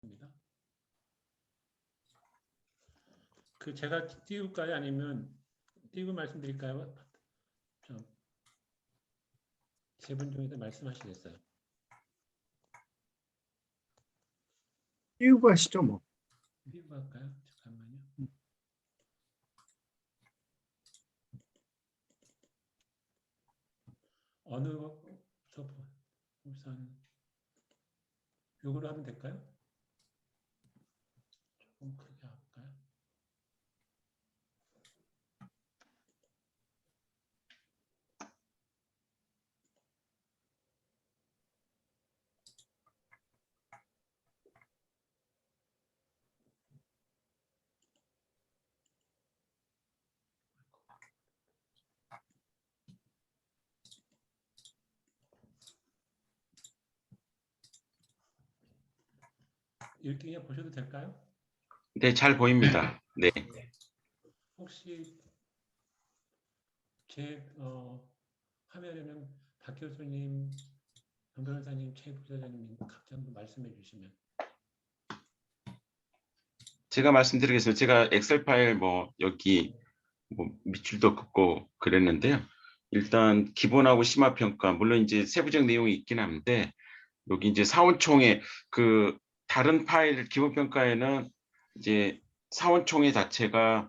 입니다. 그 제가 띄울까요? 아니면 띄우고 말씀드릴까요? 세 분 중에서 말씀하시겠어요? 띄우고 하시죠 뭐. 띄우고 할까요? 잠깐만요. 어느 우선 요거로 하면 될까요? 조금 크게 할까요? 이렇게 보셔도 될까요? 네, 잘 보입니다. 네. 혹시 제 화면에는 박 교수님, 정 변호사님, 최 부사장님 각자 한번 말씀해 주시면. 제가 말씀드리겠습니다. 제가 엑셀 파일 뭐 여기 뭐 밑줄도 긋고 그랬는데요. 일단 기본하고 심화 평가 물론 이제 세부적 내용이 있긴 한데 여기 이제 사원총회 그 다른 파일 기본 평가에는 이제 사원총회 자체가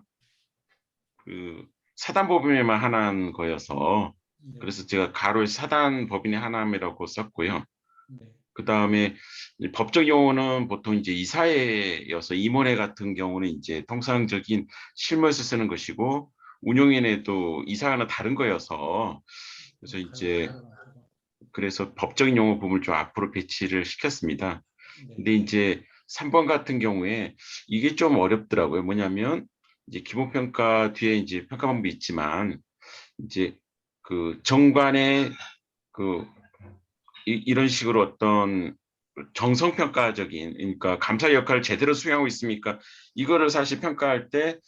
그 사단 법인에만 하나인 거여서 네. 그래서 제가 가로에 사단 법인의 하나임이라고 썼고요. 네. 그 다음에 법적 용어는 보통 이제 이사회여서 임원회 같은 경우는 이제 통상적인 실무에서 쓰는 것이고 운영위원회도 이사회는 다른 거여서 그래서 이제 그래서 법적인 용어 부분을 좀 앞으로 배치를 시켰습니다. 네. 근데 이제 3번 같은 경우에 이게 좀 어렵더라고요. 뭐냐면 이제 기본평가 뒤에 이제 평가 방법이 있지만 이제 그 정관의 그 이런 식으로 어떤 정성평가적인 그러니까 감사 역할을 제대로 수행하고 있습니까? 이거를 사실 평가할 때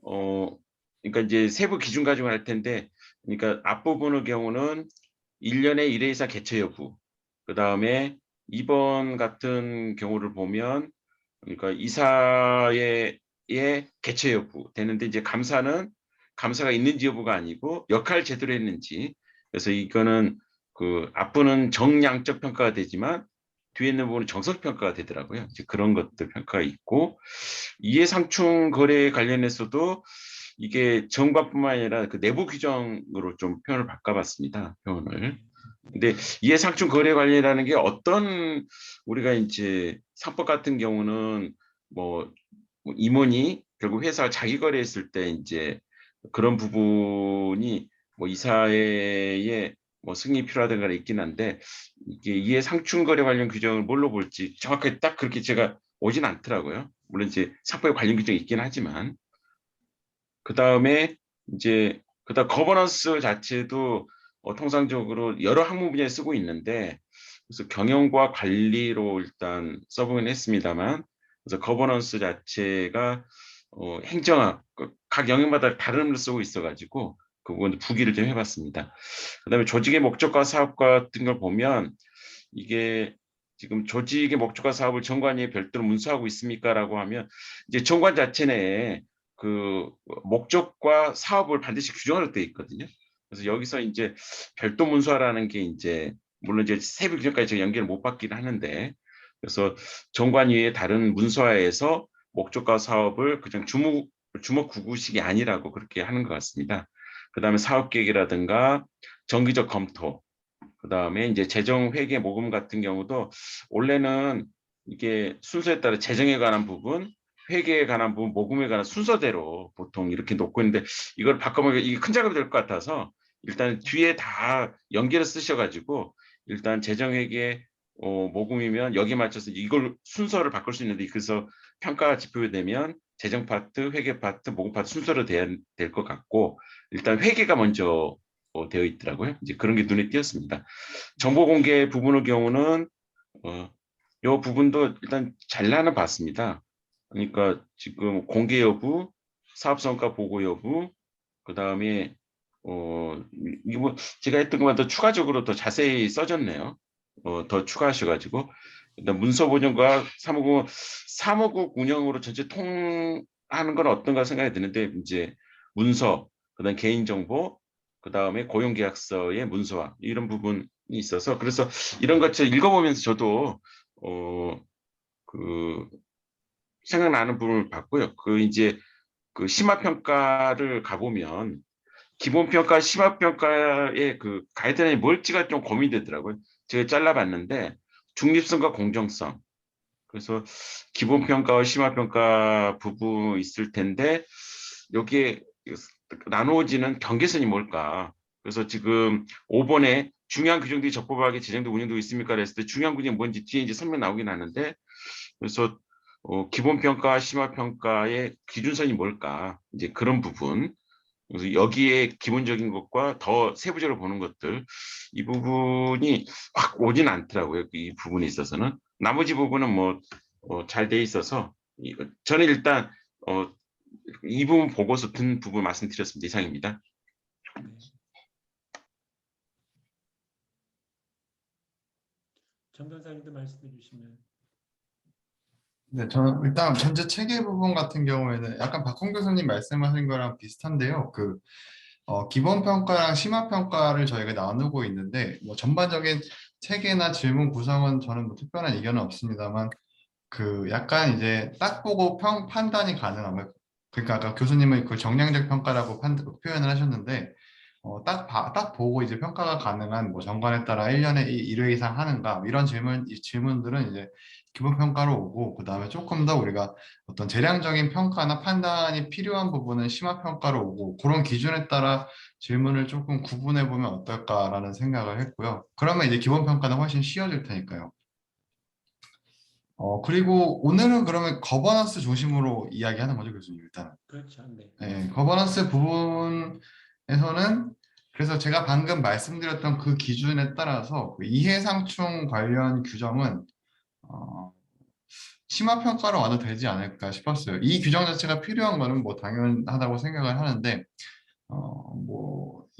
그러니까 이제 세부 기준 가지고 할 텐데 그러니까 앞부분의 경우는 1년에 1회 이상 개최 여부 그 다음에 2번 같은 경우를 보면 그러니까 이사의 개최 여부 되는데 이제 감사는 감사가 있는지 여부가 아니고 역할 제대로 했는지 그래서 이거는 그 앞부분은 정량적 평가가 되지만 뒤에 있는 부분은 정석 평가가 되더라고요. 이제 그런 것들 평가가 있고 이해상충 거래 관련해서도 이게 정관뿐만 아니라 그 내부 규정으로 좀 표현을 바꿔봤습니다. 표현을. 근데 이해상충 거래 관리라는 게 어떤 우리가 이제 상법 같은 경우는 뭐 임원이 결국 회사가 자기 거래했을 때 이제 그런 부분이 뭐 이사회의 뭐 승인이 필요하다는 게 있긴 한데 이게 이해 상충 거래 관련 규정을 뭘로 볼지 정확하게 딱 그렇게 제가 오진 않더라고요. 물론 이제 상법에 관련 규정이 있긴 하지만 그 다음에 이제 그다음 거버넌스 자체도 통상적으로 여러 학문 분야에 쓰고 있는데 그래서 경영과 관리로 일단 써보긴 했습니다만 그래서 거버넌스 자체가 행정학 각 영역마다 다른 의미로 쓰고 있어가지고 그 부분 부기를 좀 해봤습니다. 그다음에 조직의 목적과 사업 같은 걸 보면 이게 지금 조직의 목적과 사업을 정관위에 별도로 문서하고 있습니까라고 하면 이제 정관 자체 내에 그 목적과 사업을 반드시 규정할 때 있거든요. 그래서 여기서 이제 별도 문서라는 게 이제 물론 이제 세부 규정까지 연결을 못 받긴 하는데 그래서 정관위의 다른 문서화에서 목적과 사업을 그냥 주먹구구식이 아니라고 그렇게 하는 것 같습니다. 그다음에 사업계획이라든가 정기적 검토, 그다음에 이제 재정 회계 모금 같은 경우도 원래는 이게 순서에 따라 재정에 관한 부분, 회계에 관한 부분, 모금에 관한 순서대로 보통 이렇게 놓고 있는데 이걸 바꿔보면 이게 큰 작업이 될 것 같아서 일단 뒤에 다 연결을 쓰셔가지고 일단 재정 회계 모금이면 여기 맞춰서 이걸 순서를 바꿀 수 있는데 그래서 평가 지표가 되면 재정 파트, 회계 파트, 모금 파트 순서로 돼야 될 것 같고 일단 회계가 먼저 되어 있더라고요. 이제 그런 게 눈에 띄었습니다. 정보 공개 부분의 경우는 이 부분도 일단 잘라는 봤습니다. 그러니까 지금 공개 여부, 사업성과 보고 여부, 그 다음에 이거 제가 했던 것보다 더 추가적으로 더 자세히 써졌네요. 더 추가하셔가지고 그다음 문서 보존과 사무국 운영으로 전체 통하는 건 어떤가 생각이 드는데 이제 문서, 그다음 개인정보, 그다음에 고용계약서의 문서화 이런 부분이 있어서 그래서 이런 것을 읽어보면서 저도 그 생각나는 부분을 봤고요. 그 이제 그 심화평가를 가보면 기본평가, 심화평가의 그 가이드라인이 뭘지가 좀 고민되더라고요. 제가 잘라봤는데 중립성과 공정성. 그래서 기본평가와 심화평가 부분 있을 텐데 여기에 나누어지는 경계선이 뭘까? 그래서 지금 5번에 중요한 규정들이 적법하게 제정되고 운영되고 있습니까? 그랬을 때 중요한 규정이 뭔지 뒤에 이제 설명 나오긴 하는데 그래서 기본평가, 심화평가의 기준선이 뭘까? 이제 그런 부분. 그래서 여기에 기본적인 것과 더 세부적으로 보는 것들 이 부분이 확 오진 않더라고요. 이 부분에 있어서는 나머지 부분은 뭐 잘 돼 있어서 저는 일단 어, 이 부분 보고서 든 부분 말씀드렸습니다. 이상입니다. 네. 정 변호사님도 말씀해 주시면. 네, 저는 일단 전체 체계 부분 같은 경우에는 약간 박홍 교수님 말씀하신 거랑 비슷한데요. 기본 평가랑 심화 평가를 저희가 나누고 있는데 뭐 전반적인 체계나 질문 구성은 저는 뭐 특별한 의견은 없습니다만 약간 이제 딱 보고 판단이 가능하면 그러니까 아까 교수님은 그 정량적 평가라고 표현을 하셨는데 딱 보고 이제 평가가 가능한 뭐 정관에 따라 1년에 1회 이상 하는가 이런 이 질문들은 이제 기본 평가로 오고 그다음에 조금 더 우리가 어떤 재량적인 평가나 판단이 필요한 부분은 심화 평가로 오고 그런 기준에 따라 질문을 조금 구분해 보면 어떨까라는 생각을 했고요. 그러면 이제 기본 평가는 훨씬 쉬워질 테니까요. 그리고 오늘은 그러면 거버넌스 중심으로 이야기하는 거죠, 교수님, 일단. 그렇죠. 네. 네, 거버넌스 부분에서는 그래서 제가 방금 말씀드렸던 그 기준에 따라서 그 이해상충 관련 규정은 어, 심화평가로 와도 되지 않을까 싶었어요. 이 규정 자체가 필요한 거는 뭐 당연하다고 생각을 하는데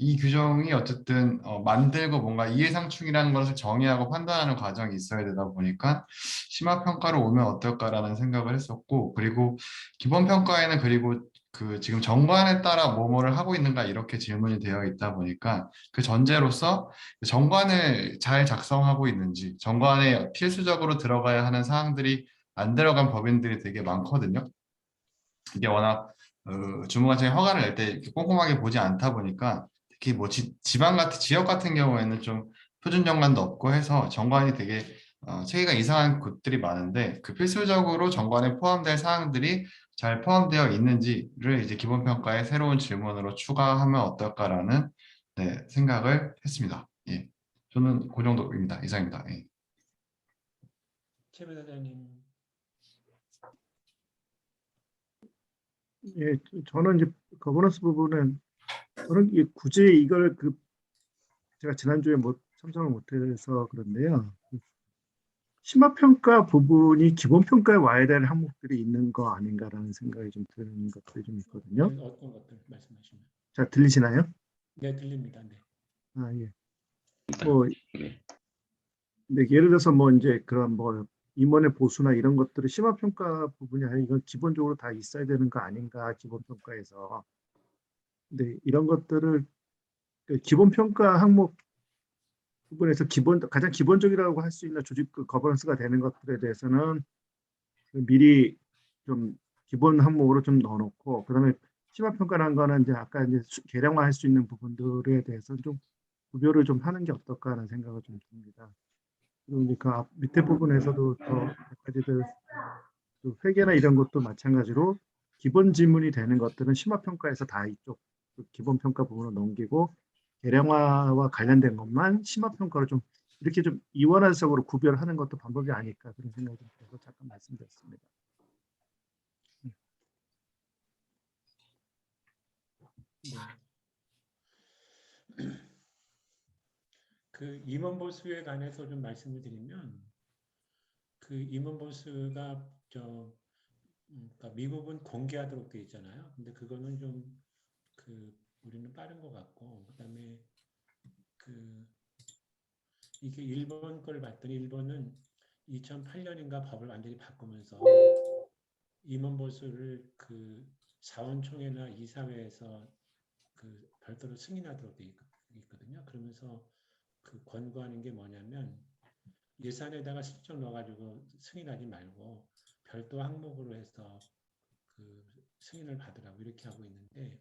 이 규정이 어쨌든 만들고 뭔가 이해상충이라는 것을 정의하고 판단하는 과정이 있어야 되다 보니까 심화평가로 오면 어떨까라는 생각을 했었고 그리고 기본평가에는 그리고 지금 정관에 따라 뭐뭐를 하고 있는가 이렇게 질문이 되어 있다 보니까 그 전제로서 정관을 잘 작성하고 있는지 정관에 필수적으로 들어가야 하는 사항들이 안 들어간 법인들이 되게 많거든요. 이게 워낙 주무관청이 허가를 낼 때 이렇게 꼼꼼하게 보지 않다 보니까 특히 뭐 지방 같은 지역 같은 경우에는 좀 표준 정관도 없고 해서 정관이 되게 체계가 이상한 곳들이 많은데 그 필수적으로 정관에 포함될 사항들이 잘 포함되어 있는지를 이제 기본 평가의 새로운 질문으로 추가하면 어떨까라는 네, 생각을 했습니다. 예. 저는 그 정도입니다. 이상입니다. 예. 최 변호사님. 예, 저는 이제 거버넌스 부분은 저는 굳이 이걸 제가 지난주에 참석을 못해서 그런데요. 심화평가 부분이 기본평가에 와야 될 항목들이 있는 거 아닌가라는 생각이 좀 드는 것들이 좀 있거든요. 어떤 것들 말씀하시면. 자, 들리시나요? 네, 들립니다. 네. 아, 예. 뭐, 네. 네, 예를 들어서 뭐 이제 그런 뭐 임원의 보수나 이런 것들을 심화평가 부분이 아니라 이건 기본적으로 다 있어야 되는 거 아닌가, 기본평가에서. 근데 이런 것들을 기본평가 항목 부분에서 가장 기본적이라고 할 수 있는 조직 거버넌스가 되는 것들에 대해서는 미리 좀 기본 항목으로 좀 넣어놓고 그다음에 심화평가라는 거는 이제 아까 이제 개량화할 수 있는 부분들에 대해서 좀 구별을 좀 하는 게 어떨까 하는 생각을 좀 듭니다. 그리고 이제 밑에 부분에서도 더 몇 가지들 회계나 이런 것도 마찬가지로 기본 지문이 되는 것들은 심화평가에서 다 이쪽 기본평가 부분을 넘기고 개량화와 관련된 것만 심화평가로 좀 이렇게 좀 이원화적으로 구별하는 것도 방법이 아닐까 그런 생각이 좀 들어서 잠깐 말씀드렸습니다. 네. 그 임원 보수에 관해서 좀 말씀을 드리면 그 임원 보수가 그러니까 미국은 공개하도록 돼 있잖아요. 근데 그거는 좀 우리는 빠른 것 같고 그다음에 이게 일본 걸 봤더니 일본은 2008년인가 법을 완전히 바꾸면서 임원 보수를 그 사원총회나 이사회에서 그 별도로 승인하도록 돼 있거든요. 그러면서 그 권고하는 게 뭐냐면 예산에다가 슬쩍 넣어가지고 승인하지 말고 별도 항목으로 해서 그 승인을 받으라고 이렇게 하고 있는데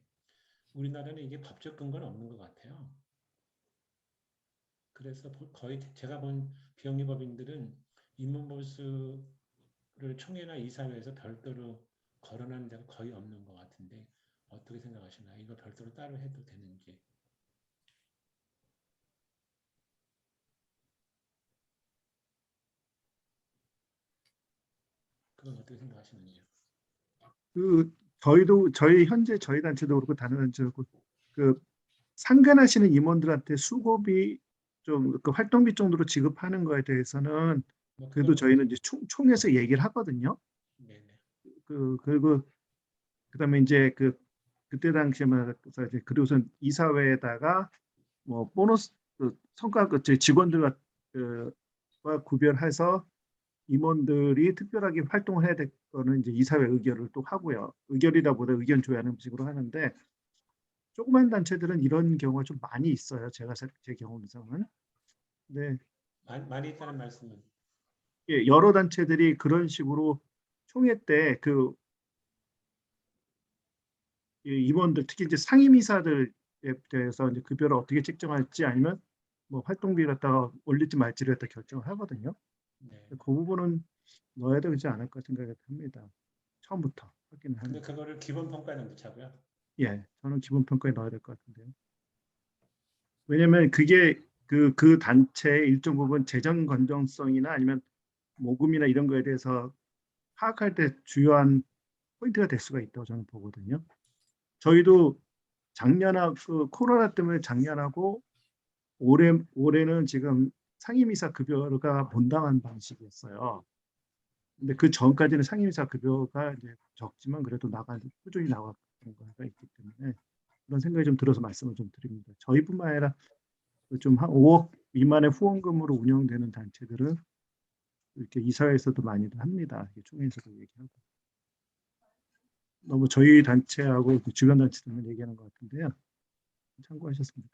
우리나라는 이게 법적 근거는 없는 것 같아요. 그래서 거의 제가 본 비영리법인들은 임원보수를 총회나 이사회에서 별도로 거론하는 데가 거의 없는 것 같은데 어떻게 생각하시나요? 이거 별도로 따로 해도 되는지. 그건 어떻게 생각하시는지요? 그 저희도 현재 저희 단체도 그렇고 다른 단체도 그렇고 그 상관하시는 임원들한테 수고비 좀 그 활동비 정도로 지급하는 거에 대해서는 뭐 그래도 그건 저희는 이제 총에서 얘기를 하거든요. 네네. 그리고 그다음에 이제 그때 당시에 말해서 이제 그리고선 이사회에다가 뭐 보너스 성과 저희 직원들과 와 구별해서 임원들이 특별하게 활동을 해야 될 거는 이제 이사회 의결을 또 하고요. 의결이다 보다 의견 조율하는 식으로 하는데 조그만 단체들은 이런 경우가 좀 많이 있어요. 제 경험상은. 네, 많이 있다는 말씀은 예, 여러 단체들이 그런 식으로 총회 때 임원들 특히 이제 상임이사들에 대해서 이제 급여를 어떻게 책정할지 아니면 뭐 활동비 갖다가 올릴지 말지를 갖다 결정을 하거든요. 네. 그 부분은 넣어야 되지 않을까 생각이 듭니다. 처음부터 확인을 근데 하는. 그거를 기본 평가에 넣자고요. 예, 저는 기본 평가에 넣어야 될 것 같은데요. 왜냐하면 그게 그 단체의 일정 부분 재정 건전성이나 아니면 모금이나 이런 거에 대해서 파악할 때 주요한 포인트가 될 수가 있다고 저는 보거든요. 저희도 작년하고 코로나 때문에 작년하고 올해는 지금 상임이사 급여가 본당한 방식이었어요. 근데 그 전까지는 상임이사 급여가 이제 적지만 그래도 꾸준히 나가는 거가 있기 때문에 그런 생각이 좀 들어서 말씀을 좀 드립니다. 저희뿐만 아니라 좀 한 5억 미만의 후원금으로 운영되는 단체들은 이렇게 이사회에서도 많이들 합니다. 총회에서도 얘기하고. 너무 저희 단체하고 그 주변 단체들만 얘기하는 것 같은데요. 참고하셨습니다.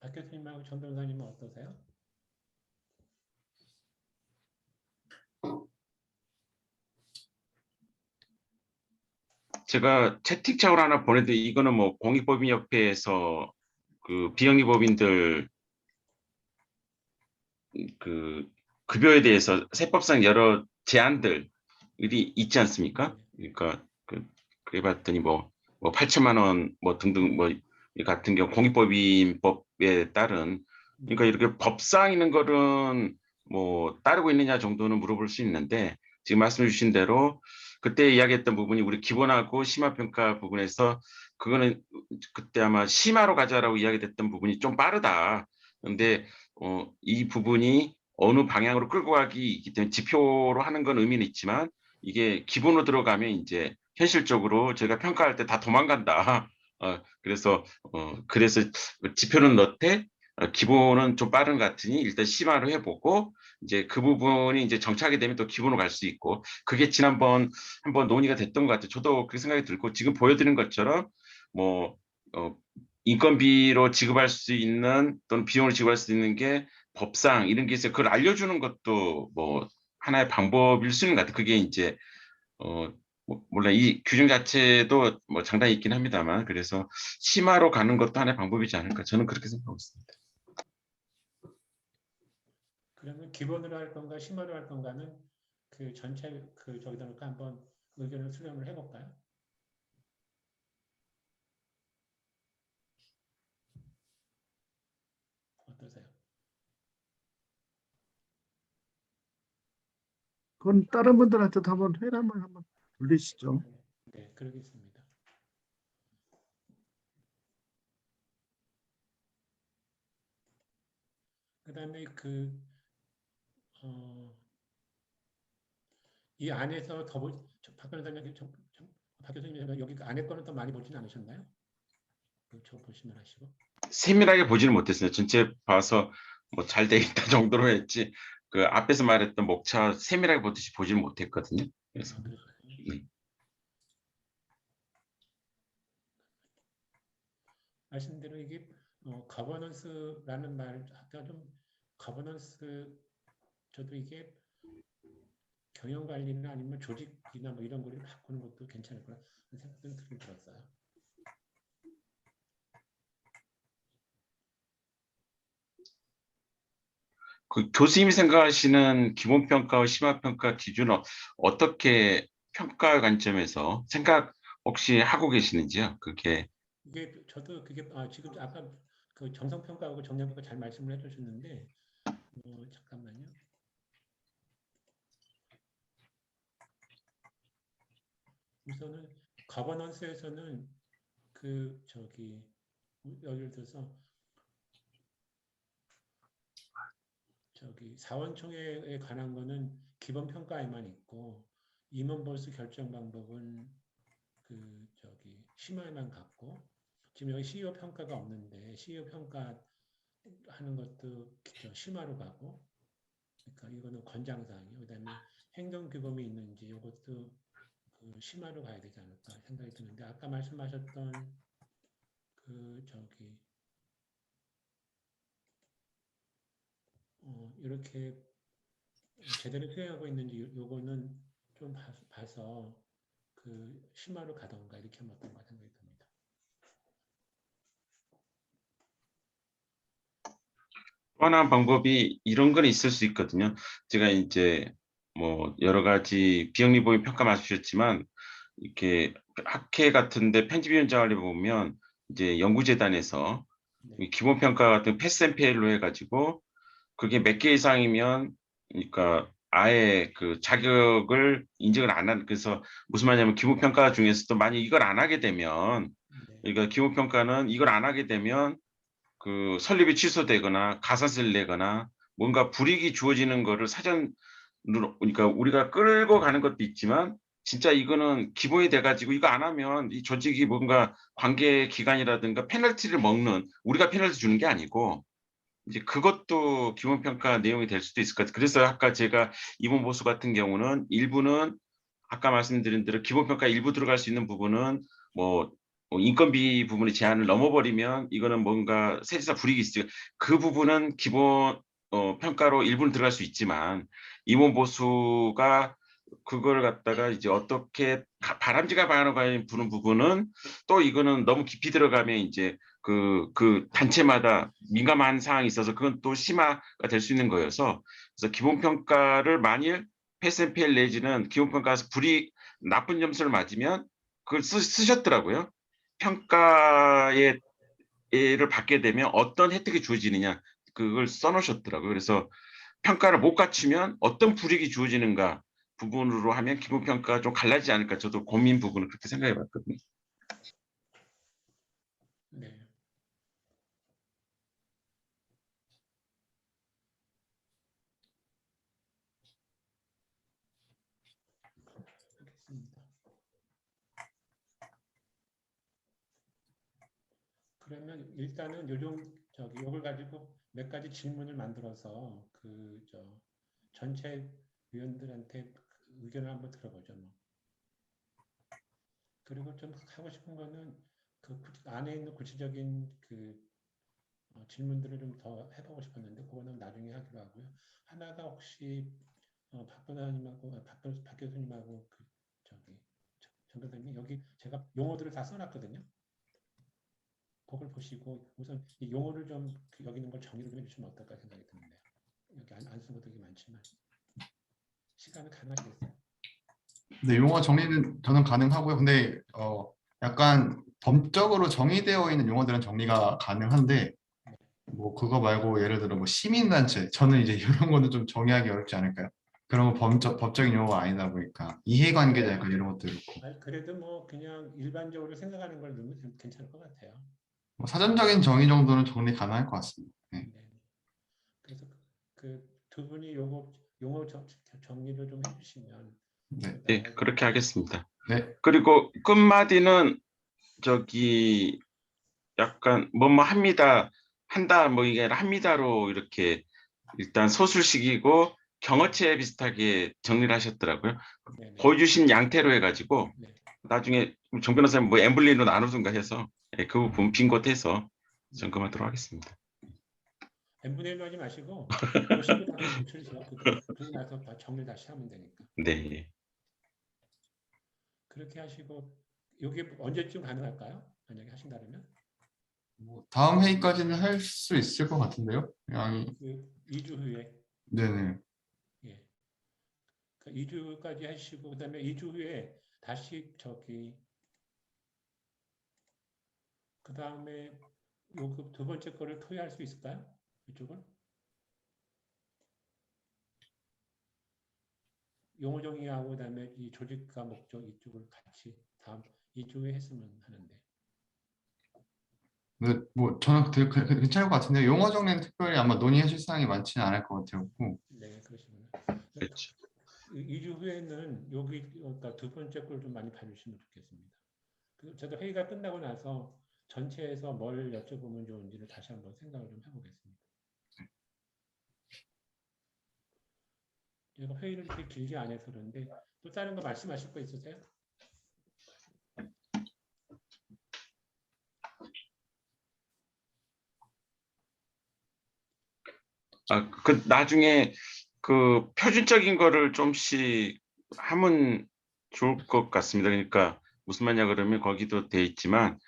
박 교수님하고 전 변호사님은 어떠세요? 제가 채팅창으로 하나 보냈는데 이거는 뭐 공익법인협회에서 그 비영리법인들 그 급여에 대해서 세법상 여러 제한들이 있지 않습니까? 그러니까 그래 봤더니 뭐 8천만 원 뭐 등등 뭐 이 같은 경우 공익법인법에 따른 그러니까 이렇게 법상 있는 거는 뭐 따르고 있느냐 정도는 물어볼 수 있는데 지금 말씀해 주신 대로 그때 이야기했던 부분이 우리 기본하고 심화평가 부분에서 그거는 그때 아마 심화로 가자라고 이야기됐던 부분이 좀 빠르다. 근데 이 부분이 어느 방향으로 끌고 가기이기 때문에 지표로 하는 건 의미는 있지만 이게 기본으로 들어가면 이제 현실적으로 저희가 평가할 때 다 도망간다. 그래서 지표는 넣되 기본은 좀 빠른 것 같으니 일단 심화로 해보고 이제 그 부분이 이제 정착이 되면 또 기본으로 갈 수 있고 그게 지난번 한번 논의가 됐던 것 같아요. 저도 그 생각이 들고 지금 보여드린 것처럼 뭐 인건비로 지급할 수 있는 또는 비용을 지급할 수 있는 게 법상 이런 게 있어요. 그걸 알려주는 것도 뭐 하나의 방법일 수 있는 것 같아요. 그게 이제 물론 이 규정 자체도 뭐 장단이 있긴 합니다만 그래서 심화로 가는 것도 하나의 방법이지 않을까 저는 그렇게 생각하고 있습니다. 그러면 기본으로 할 건가 심화로 할 건가는 그 전체 저기다 놓고 한번 의견을 수렴을 해볼까요? 어떠세요? 그건 다른 분들한테도 한번 회람을 한번 돌리시죠. 네, 그러겠습니다. 그다음에 이 안에서 박 변호사님, 박 교수님 여기 안에 거는 더 많이 보진 않으셨나요? 저 보시면 하시고. 세밀하게 보지는 못했어요. 전체 봐서 뭐 잘 돼 있다 정도로 했지 그 앞에서 말했던 목차 세밀하게 보듯이 보지는 못했거든요. 그래서 아, 그렇군요. 네. 말씀대로 이게 거버넌스라는 말 아까 좀 거버넌스 저도 이게 경영 관리나 아니면 조직이나 뭐 이런 거를 바꾸는 것도 괜찮을 거라 생각도 들었어요. 그 교수님이 생각하시는 기본평가와 심화평가 기준은 어떻게 평가 관점에서 생각 혹시 하고 계시는지요? 그게 이게 저도 그게 지금 아까 그 정성평가하고 정량평가 잘 말씀을 해주셨는데 잠깐만요. 우선은 거버넌스에서는 그 저기 예를 들어서 저기 사원총회에 관한 거는 기본 평가에만 있고 임원보수 결정 방법은 그 저기 심화에만 갖고 지금 여기 CEO 평가가 없는데 CEO 평가 하는 것도 심화로 가고 그러니까 이거는 권장사항이요. 그다음에 행정규범이 있는지 이것도 그 심화로 가야 되지 않을까 생각이 드는데 아까 말씀하셨던 그 저기 이렇게 제대로 수행하고 있는지 요거는 좀 봐서 그 심화로 가던가 이렇게 하면 어떤가 생각이 듭니다. 또 하나 방법이 이런 건 있을 수 있거든요. 제가 이제 뭐 여러 가지 비영리보험 평가 말씀주셨지만 이렇게 학회 같은데 편집위원장을 해보면 이제 연구재단에서 네, 기본 평가 같은 패스 앤 페일로 해가지고 그게 몇 개 이상이면 그러니까 아예 그 자격을 인정을 안 한 그래서 무슨 말이냐면 기본 평가 중에서도 만약 이걸 안 하게 되면 네, 그러니까 기본 평가는 이걸 안 하게 되면 그 설립이 취소되거나 가산세를 내거나 뭔가 불이익이 주어지는 거를 사전으로 그러니까 우리가 끌고 가는 것도 있지만 진짜 이거는 기본이 돼가지고 이거 안 하면 이 조직이 뭔가 관계 기관이라든가 페널티를 먹는 우리가 페널티 주는 게 아니고 이제 그것도 기본 평가 내용이 될 수도 있을 것 같아요. 그래서 아까 제가 이번 보수 같은 경우는 일부는 아까 말씀드린 대로 기본 평가 일부 들어갈 수 있는 부분은 뭐 인건비 부분의 제한을 넘어버리면 이거는 뭔가 세제사 불이익이 있죠. 그 부분은 기본 평가로 일부는 들어갈 수 있지만 임원 보수가 그걸 갖다가 이제 어떻게 바람직한 방향으로 가는 부분은 또 이거는 너무 깊이 들어가면 이제 그 단체마다 민감한 사항이 있어서 그건 또 심화가 될 수 있는 거여서 그래서 기본 평가를 만일 패스앤페일 내지는 기본 평가에서 나쁜 점수를 맞으면 그걸 쓰셨더라고요. 평가에 를 받게 되면 어떤 혜택이 주어지느냐 그걸 써놓으셨더라고요. 그래서 평가를 못 갖추면 어떤 불이익이 주어지는가 부분으로 하면 기본 평가가 좀 갈라지지 않을까 저도 고민 부분을 그렇게 생각해 봤거든요. 네. 알겠습니다. 그러면 일단은 요걸 가지고 몇 가지 질문을 만들어서 전체 위원들한테 의견을 한번 들어보죠. 뭐. 그리고 좀 하고 싶은 거는 안에 있는 구체적인 질문들을 좀 더 해보고 싶었는데 그거는 나중에 하기로 하고요. 하나가 혹시 박 변호사님하고 박 교수님하고 정 교수님 여기 제가 용어들을 다 써놨거든요. 그걸 보시고 우선 이 용어를 좀 여기 있는 걸 정리를 좀 해주시면 어떨까 생각이 드는데요. 여기 안 쓴 것도 되게 많지만 시간은 가능하시겠어요? 네, 용어 정리는 저는 가능하고요. 근데 약간 법적으로 정의되어 있는 용어들은 정리가 가능한데 네. 뭐 그거 말고 예를 들어 뭐 시민단체 저는 이제 이런 거는 좀 정의하기 어렵지 않을까요? 그런 거 법적인 용어가 아니다 보니까 이해관계자 약간 이런 것도 있고 그래도 뭐 그냥 일반적으로 생각하는 걸 넣으면 괜찮을 것 같아요. 뭐 사전적인 정의 정도는 정리 가능할 것 같습니다. 네. 네. 그래서 그 두 분이 용어 정리를 좀 해주시면 네. 네, 나가고 그렇게 하겠습니다. 네. 그리고 끝마디는 저기 약간 뭐뭐 합니다 한다 뭐 이게 아니라 합니다로 이렇게 일단 소술식이고 경어체 비슷하게 정리를 하셨더라고요. 네네. 보여주신 양태로 해가지고 네. 나중에 정 변호사님 뭐 엠블린으로 나누든가 해서 그 부분 빈 곳에서 점검하도록 하겠습니다. n분의 1로 하지 마시고 보시고 다시 제출하세요. 그러고 나서 다 정리 다시 하면 되니까. 네. 그렇게 하시고 이게 언제쯤 가능할까요? 만약에 하신다면? 뭐 다음 회의까지는 할 수 있을 것 같은데요. 그냥 2주 후에. 네네. 예. 2주까지 하시고 그다음에 2주 후에 다시 그다음에 요금 두 번째 거를 토의할 수 있을까요? 이쪽은? 용어 정의하고 그다음에 이 조직과 목적 이쪽을 같이 다음 2주 후에 했으면 하는데. 네, 뭐 저는 괜찮을 것 같은데요. 용어 정리는 특별히 아마 논의하실 사항이 많지는 않을 것 같아요. 네, 그러시구나. 그렇죠. 2주 후에는 여기 그러니까 두 번째 걸 좀 많이 봐주시면 좋겠습니다. 저도 회의가 끝나고 나서 전체에서 뭘 여쭤보면 좋은지를 다시 한번 생각을 좀 해보겠습니다. 제가 회의를 이렇게 길게 안 해서 그런데 또 다른 거 말씀하실 거 있으세요? 그 나중에 그 표준적인 거를 좀씩 하면 좋을 것 같습니다. 그러니까 무슨 말이냐 그러면 거기도 돼 있지만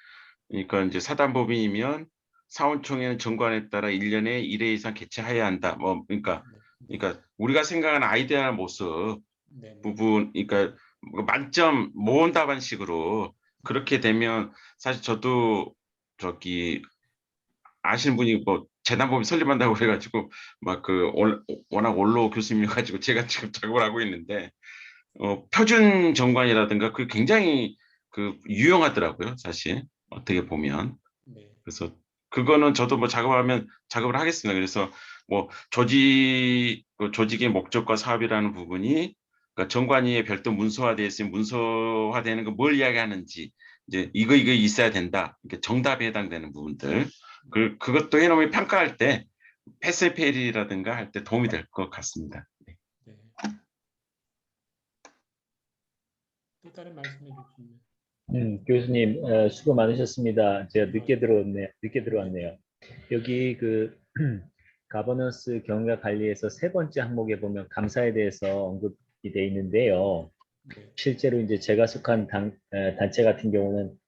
그러니까 이제 사단법인이면 사원총회는 정관에 따라 1년에 1회 이상 개최해야 한다. 뭐 그러니까 우리가 생각하는 아이디어나 모습 네, 네. 부분 그러니까 만점 모은 답안식으로 그렇게 되면 사실 저도 아시는 분이 뭐 재단법인 설립한다고 그래가지고 막 워낙 원로 교수님이가지고 제가 지금 작업을 하고 있는데 표준 정관이라든가 그 굉장히 유용하더라고요 사실 어떻게 보면. 네. 그래서 그거는 저도 뭐 작업을 하겠습니다. 그래서 뭐 조직의 목적과 사업이라는 부분이 그러니까 정관위에 별도 문서화되어 있으면 문서화되는 거 뭘 이야기하는지 이제 이거 있어야 된다. 이렇게 정답에 해당되는 부분들 그것도 해놓으면 평가할 때 패스페일이라든가 할 때 도움이 될 것 같습니다. 네. 네. 또 다른 말씀해 주시면. 교수님 수고 많으셨습니다. 제가 늦게 네. 들어왔네요. 여기 가버넌스 경영과 관리에서 세 번째 항목에 보면 감사에 대해서 언급이 돼 있는데요. 네. 실제로 이제 제가 속한 단체 같은 경우는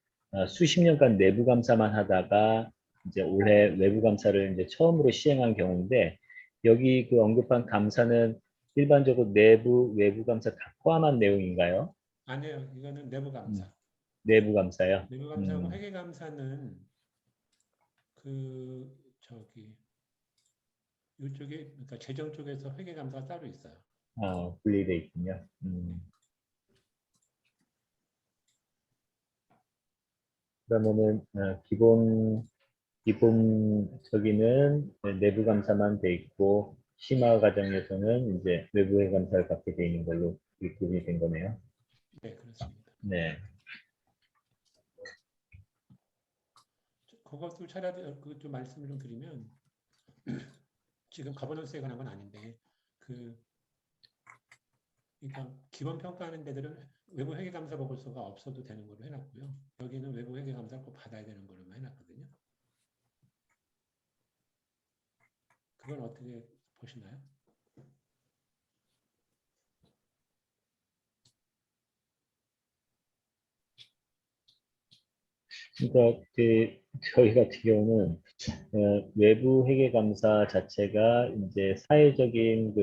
수십 년간 내부 감사만 하다가 이제 올해 외부 감사를 이제 처음으로 시행한 경우인데 여기 언급한 감사는 일반적으로 내부, 외부 감사 다 포함한 내용인가요? 아니에요. 이거는 내부 감사. 내부 감사요. 내부 감사하고 회계 감사는 이쪽에 그러니까 재정 쪽에서 회계 감사가 따로 있어요. 분리돼 있군요. 그러면은 기본적인은 내부 감사만 돼 있고 심화 과정에서는 이제 외부의 감사를 받게 돼 있는 걸로 구분이 된 거네요. 네, 그렇습니다. 네. 그것도 차라리 좀 말씀을 좀 드리면 지금 가버넌스에 관한 건 아닌데 그러니까 기본 평가하는 데들은 외부 회계 감사 보고서가 없어도 되는 걸로 해놨고요. 여기는 외부 회계 감사를 꼭 받아야 되는 걸로만 해놨거든요. 그건 어떻게 보시나요? 그러니까 저희 같은 경우는 외부 회계 감사 자체가 이제 사회적인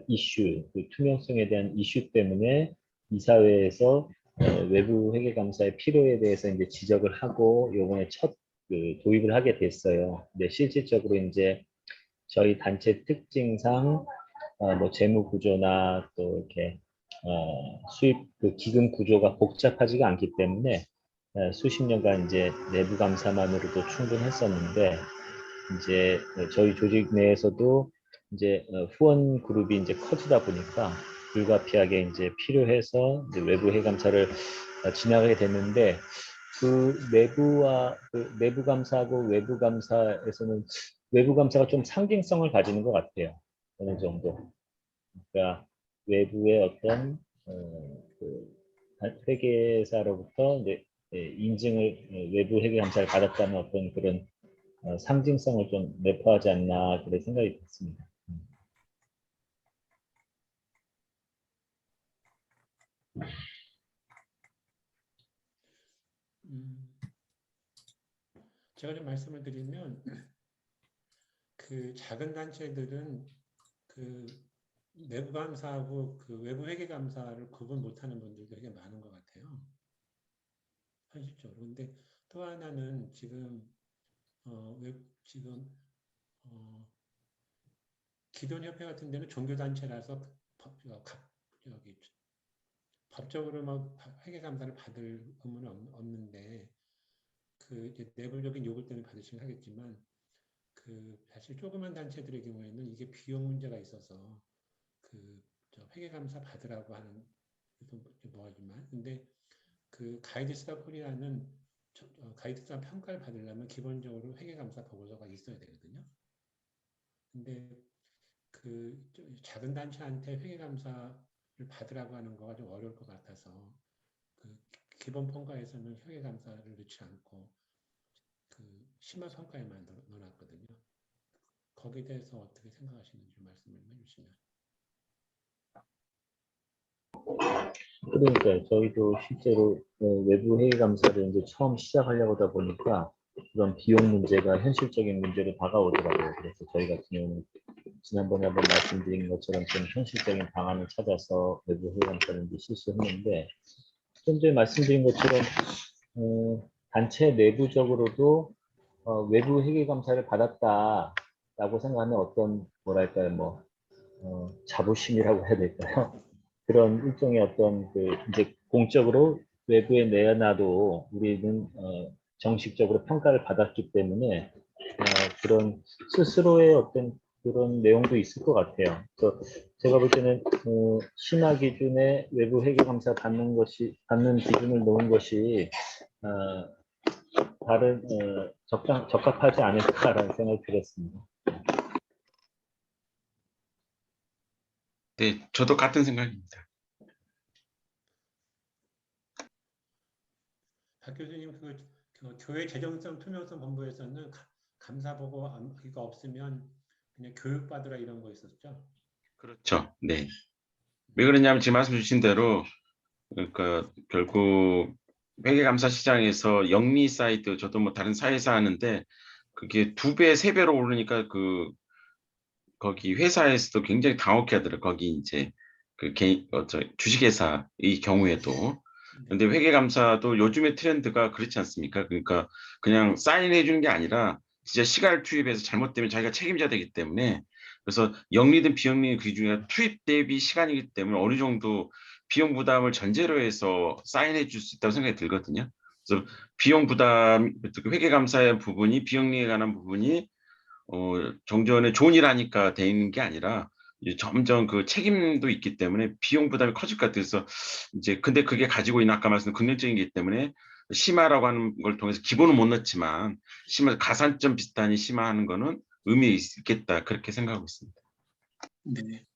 이슈, 투명성에 대한 이슈 때문에 이사회에서 외부 회계 감사의 필요에 대해서 이제 지적을 하고 요번에 첫 도입을 하게 됐어요. 근데 실질적으로 이제 저희 단체 특징상 뭐 재무 구조나 또 이렇게 수입 기금 구조가 복잡하지가 않기 때문에 수십 년간 이제 내부 감사만으로도 충분했었는데 이제 저희 조직 내에서도 이제 후원 그룹이 이제 커지다 보니까 불가피하게 이제 필요해서 이제 외부 회감사를 진행하게 됐는데 그 내부 감사하고 외부 감사에서는 외부 감사가 좀 상징성을 가지는 것 같아요. 어느 정도. 그러니까 외부의 어떤 회계사로부터 이제 인증을 외부 회계 감사를 받았다는 어떤 그런 상징성을 좀 내포하지 않나 그런 생각이 듭니다. 제가 좀 말씀을 드리면 그 작은 단체들은 그 내부 감사하고 그 외부 회계 감사를 구분 못하는 분들이 되게 많은 것 같아요. 현실적으로. 근데 또 하나는 지금 지금 기존 협회 같은 데는 종교 단체라서 법적으로 막 회계 감사를 받을 의무는 없는데 그 이제 내부적인 요구 때문에 받으시긴 하겠지만 그 사실 조그만 단체들의 경우에는 이게 비용 문제가 있어서 그 회계 감사 받으라고 하는 뭐하지만 근데 그 가이드스타 코리아는 가이드스타 평가를 받으려면 기본적으로 회계 감사 보고서가 있어야 되거든요. 근데 그 작은 단체한테 회계 감사를 받으라고 하는 거가 좀 어려울 것 같아서 그 기본 평가에서는 회계 감사를 넣지 않고 그 심화 평가에만 넣어놨거든요. 거기에 대해서 어떻게 생각하시는지 말씀을 해주시면. 그러니까 저희도 실제로 외부 회계 감사를 이제 처음 시작하려고 하다 보니까 그런 비용 문제가 현실적인 문제로 다가오더라고요. 그래서 저희 같은 경우는 지난번에 한번 말씀드린 것처럼 좀 현실적인 방안을 찾아서 외부 회계 감사를 이제 실시했는데 좀 전에 말씀드린 것처럼 단체 내부적으로도 외부 회계 감사를 받았다라고 생각하면 어떤 뭐랄까요 뭐 자부심이라고 해야 될까요? 그런 일종의 어떤 그 이제 공적으로 외부에 내놔도 우리는 정식적으로 평가를 받았기 때문에 그런 스스로의 어떤 그런 내용도 있을 것 같아요. 그래서 제가 볼 때는 심화 기준에 외부 회계 감사 받는 기준을 놓은 것이 다른 적합하지 않을까라는 생각이 들었습니다. 네, 저도 같은 생각입니다. 박 교수님 그 교회 재정성 투명성 본부에서는 감사 보고 이거 없으면 그냥 교육 받으라 이런 거 있었죠? 그렇죠. 네. 왜 그러냐면 지금 말씀 주신 대로 그러니까 결국 회계감사 시장에서 영리 사이트 저도 뭐 다른 사회사 하는데 그게 2배, 3배로 오르니까 그 거기 회사에서도 굉장히 당혹해하더라고요. 거기 이제 그 개인 주식회사의 경우에도. 근데 회계감사도 요즘의 트렌드가 그렇지 않습니까? 그러니까 그냥 사인해 주는 게 아니라 진짜 시간을 투입해서 잘못되면 자기가 책임져야 되기 때문에 그래서 영리든 비영리든 그 중에 투입 대비 시간이기 때문에 어느 정도 비용 부담을 전제로 해서 사인해 줄 수 있다고 생각이 들거든요. 그래서 비용 부담, 회계감사의 부분이 비영리에 관한 부분이 정전에 좋은 일 하니까 돼 있는 게 아니라 이제 점점 그 책임도 있기 때문에 비용 부담이 커질 것 같아요. 그래서 이제 근데 그게 가지고 있는 아까 말씀드린 긍정적인 게 있기 때문에 심화라고 하는 걸 통해서 기본은 못 넣지만 심화 가산점 비슷하니 심화하는 거는 의미 있겠다 그렇게 생각하고 있습니다. 네.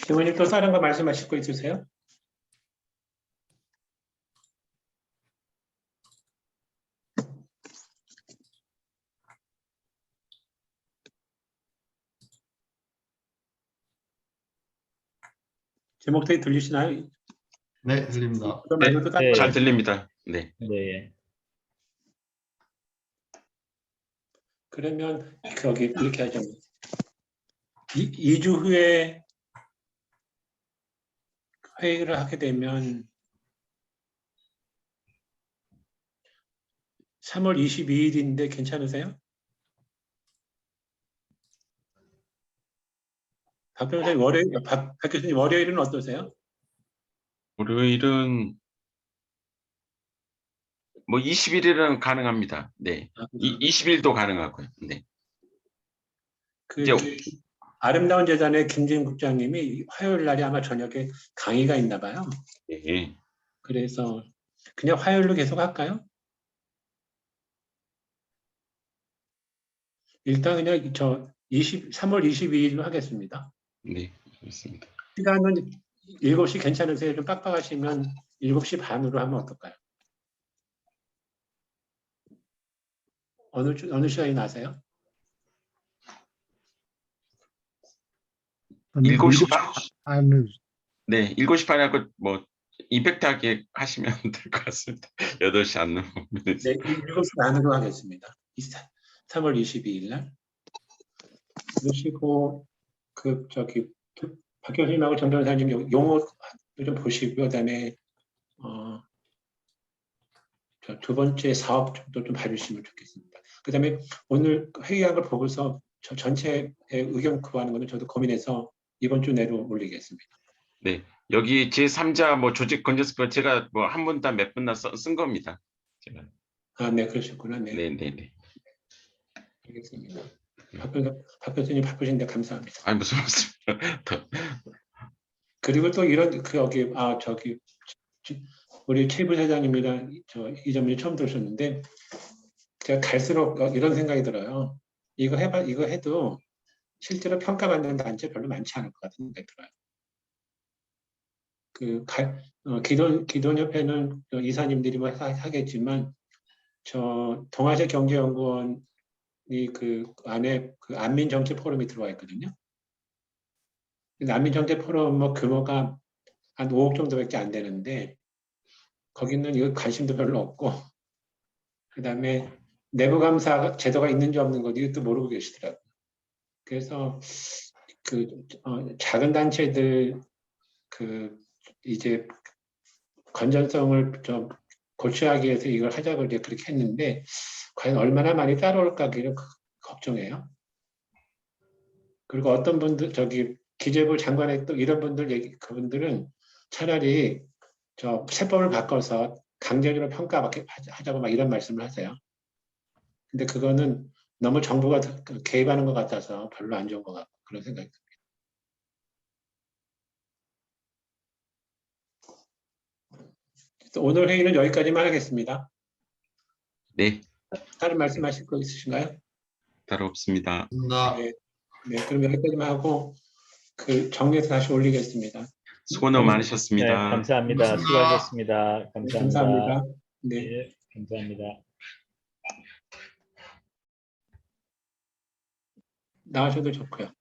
재원님 또 다른 거 말씀하실 거 있으세요? 제 목소리 들리시나요? 네, 들립니다. 그거 말고 또 다른 네. 거 잘 들립니다. 네. 네. 그러면 거기 이렇게 하죠. 2주 후에 회의를 하게 되면 3월 22일인데 괜찮으세요? 박 교수님 월요일은 어떠세요? 월요일은 뭐 21일은 가능합니다. 네. 20일도 가능하고요. 네. 그 이제 아름다운 재단의 김진 국장님이 화요일 날에 아마 저녁에 강의가 있나 봐요. 네. 그래서 그냥 화요일로 계속 할까요? 일단 그냥 3월 22일로 하겠습니다. 네, 알겠습니다. 시간은 7시 괜찮으세요? 좀 빡빡하시면 7시 반으로 하면 어떨까요? 어느 시간이 나세요? 저는 7시 반? 반을 네, 7시 반에 하고 뭐 임팩트하게 하시면 될 것 같습니다. 8시 안 넘으면. 네, 7시 반으로 하겠습니다. 3월 22일 날. 그러시고 박 교수님하고 정 변호사님 용어도 좀 보시고요. 그다음에 두 번째 사업 정도 좀 봐주시면 좋겠습니다. 그다음에 오늘 회의한 걸 보고서 저 전체의 의견 구하는 거는 저도 고민해서 이번 주 내로 올리겠습니다. 네, 여기 제3자 뭐 조직 건전스표 제가 뭐 한 분 다 몇 분 다 쓴 겁니다. 제가. 아, 네, 그러셨구나. 네, 네, 네, 네. 알겠습니다. 박 교수님 바쁘신데 감사합니다. 아니 무슨 말씀? 그리고 또 이런 우리 최 부사장님이랑 이점을 처음 들으셨는데 제가 갈수록 이런 생각이 들어요. 이거 해도 실제로 평가받는 단체 별로 많지 않을 것 같은 생각이 들어요. 기존협회는 이사님들이 뭐 하겠지만 동아시아 경제연구원이 그 안에 그 안민정책 포럼이 들어와 있거든요. 안민정책 포럼 뭐 규모가 한 5억 정도밖에 안 되는데 거기는 이거 관심도 별로 없고 그다음에 내부 감사 제도가 있는지 없는 거 이것도 모르고 계시더라고요. 그래서 작은 단체들 이제 건전성을 좀 고취하기 위해서 이걸 하자고 이제 그렇게 했는데 과연 얼마나 많이 따라올까 그런 걱정해요. 그리고 어떤 분들 기재부 장관에 또 이런 분들 그분들은 차라리 세법을 바꿔서 강제적으로 평가받게 하자고 막 이런 말씀을 하세요. 근데 그거는 너무 정부가 개입하는 것 같아서 별로 안 좋은 것 같고 그런 생각이 듭니다. 오늘 회의는 여기까지만 하겠습니다. 네, 다른 말씀하실 거 있으신가요? 따로 없습니다. 네, 네, 그럼 여기까지만 하고 정리해서 다시 올리겠습니다. 수고 너무 네, 많으셨습니다. 감사합니다. 수고하셨습니다. 네, 감사합니다. 감사합니다. 네. 예, 감사합니다. 나가셔도 좋고요.